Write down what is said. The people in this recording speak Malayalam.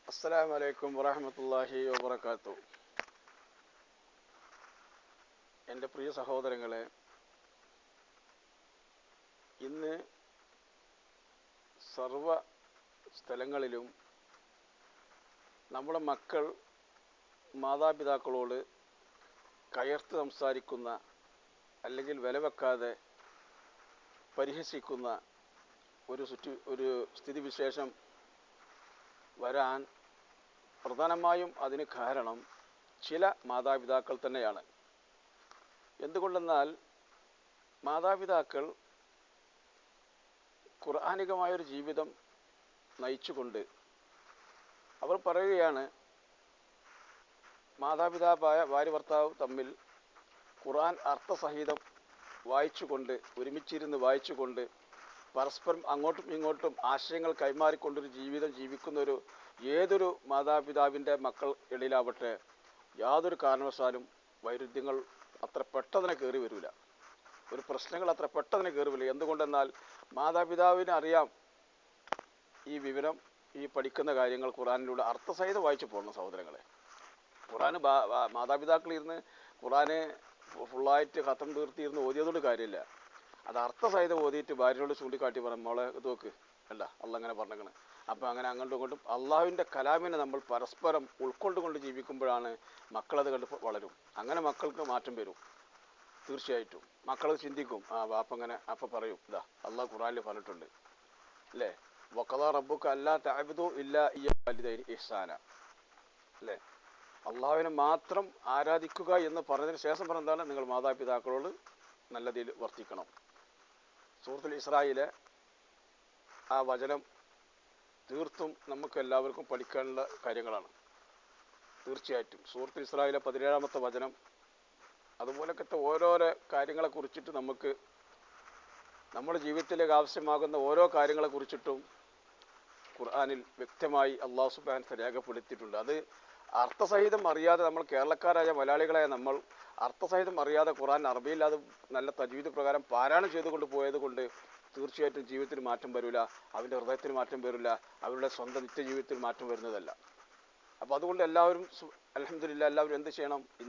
അസ്സലാമു അലൈക്കും വറഹ്മത്തുള്ളാഹി വബറകാതുഹു. എൻ്റെ പ്രിയ സഹോദരങ്ങളെ, ഇന്ന് സർവ സ്ഥലങ്ങളിലും നമ്മുടെ മക്കൾ മാതാപിതാക്കളോട് കയർത്ത് സംസാരിക്കുന്ന, അല്ലെങ്കിൽ വില വെക്കാതെ പരിഹസിക്കുന്ന ഒരു സ്ഥിതിവിശേഷം വരാൻ പ്രധാനമായും അതിന് കാരണം ചില മാതാപിതാക്കൾ തന്നെയാണ്. എന്തുകൊണ്ടെന്നാൽ മാതാപിതാക്കൾ ഖുർആനികമായൊരു ജീവിതം നയിച്ചുകൊണ്ട് അവർ പറയുകയാണ്, മാതാപിതാവായ ഭാര്യ ഭർത്താവ് തമ്മിൽ ഖുർആൻ അർത്ഥസഹിതം വായിച്ചുകൊണ്ട്, ഒരുമിച്ചിരുന്ന് വായിച്ചുകൊണ്ട്, പരസ്പരം അങ്ങോട്ടും ഇങ്ങോട്ടും ആശയങ്ങൾ കൈമാറിക്കൊണ്ടൊരു ജീവിതം ജീവിക്കുന്നൊരു ഏതൊരു മാതാപിതാവിൻ്റെ മക്കൾ ഇടയിലാവട്ടെ, യാതൊരു കാരണവശാലും വൈരുദ്ധ്യങ്ങൾ അത്ര പെട്ടെന്ന് കയറി വരില്ല. ഒരു പ്രശ്നങ്ങൾ അത്ര പെട്ടെന്ന് കയറി വരില്ല. എന്തുകൊണ്ടെന്നാൽ മാതാപിതാവിന് അറിയാം ഈ വിവരം, ഈ പഠിക്കുന്ന കാര്യങ്ങൾ ഖുർആനിലൂടെ അർത്ഥസഹിതം വായിച്ചു പോകണം. സഹോദരങ്ങളെ, ഖുർആന് മാതാപിതാക്കളിരുന്ന് ഖുർആനെ ഫുള്ളായിട്ട് ഖത്തം തീർത്തിരുന്ന് ഓതിയതുകൊണ്ട് കാര്യമില്ല. അത് അർത്ഥസഹിതം ഓതിയിട്ട് ഭാര്യയോട് ചൂണ്ടിക്കാട്ടി പറഞ്ഞു, മോളെ ഇത് നോക്ക്, അല്ല അള്ള അങ്ങനെ പറഞ്ഞേക്കണ്. അപ്പോൾ അങ്ങനെ അങ്ങോട്ടും ഇങ്ങോട്ടും അള്ളാഹുവിൻ്റെ കലാമിനെ നമ്മൾ പരസ്പരം ഉൾക്കൊണ്ടുകൊണ്ട് ജീവിക്കുമ്പോഴാണ് മക്കളത് കണ്ട് വളരും. അങ്ങനെ മക്കൾക്ക് മാറ്റം വരും. തീർച്ചയായിട്ടും മക്കൾ ചിന്തിക്കും, വാപ്പ അങ്ങനെ അപ്പം പറയും, ഇതാ അള്ളാഹ് ഖുർആനിൽ പറഞ്ഞിട്ടുണ്ട് അല്ലേ, വഖദാ റബ്ബുക അല്ലാ തഅബ്ദു ഇല്ലാ ഇയ്യാഹു ഇഹ്സാന അല്ലേ, അള്ളാഹുവിനെ മാത്രം ആരാധിക്കുക എന്ന് പറഞ്ഞതിന് ശേഷം പറഞ്ഞതാണ്, നിങ്ങൾ മാതാപിതാക്കളോട് നല്ലതിൽ വർത്തിക്കണം. സൂറത്തുൽ ഇസ്രായിലെ ആ വചനം തീർത്തും നമുക്ക് എല്ലാവർക്കും പഠിക്കാനുള്ള കാര്യങ്ങളാണ്. തീർച്ചയായിട്ടും സൂറത്തുൽ ഇസ്രായിലെ 17-ാമത്തെ വചനം, അതുപോലൊക്കെ ഓരോരോ കാര്യങ്ങളെ കുറിച്ചിട്ട് നമുക്ക് നമ്മുടെ ജീവിതത്തിലേക്ക് ആവശ്യമാകുന്ന ഓരോ കാര്യങ്ങളെ കുറിച്ചിട്ടും ഖുർആനിൽ വ്യക്തമായി അല്ലാഹു സുബ്ഹാനഹു വ തആല രേഖപ്പെടുത്തിയിട്ടുണ്ട്. അത് അർത്ഥസഹിതം അറിയാതെ, നമ്മൾ കേരളക്കാരായ മലയാളികളായ നമ്മൾ അർത്ഥസഹിതം അറിയാതെ ഖുർആൻ അറബിയില്ലാതെ നല്ല തജ്വീദ് പ്രകാരം പാരായണം ചെയ്തുകൊണ്ട് പോയത് കൊണ്ട് തീർച്ചയായിട്ടും ജീവിതത്തിൽ മാറ്റം വരില്ല, അവൻ്റെ ഹൃദയത്തിൽ മാറ്റം വരില്ല, അവരുടെ സ്വന്തം നിത്യജീവിതത്തിൽ മാറ്റം വരുന്നതല്ല. അപ്പോൾ അതുകൊണ്ട് എല്ലാവരും അൽഹംദുലില്ലാഹ് എല്ലാവരും എന്ത് ചെയ്യണം?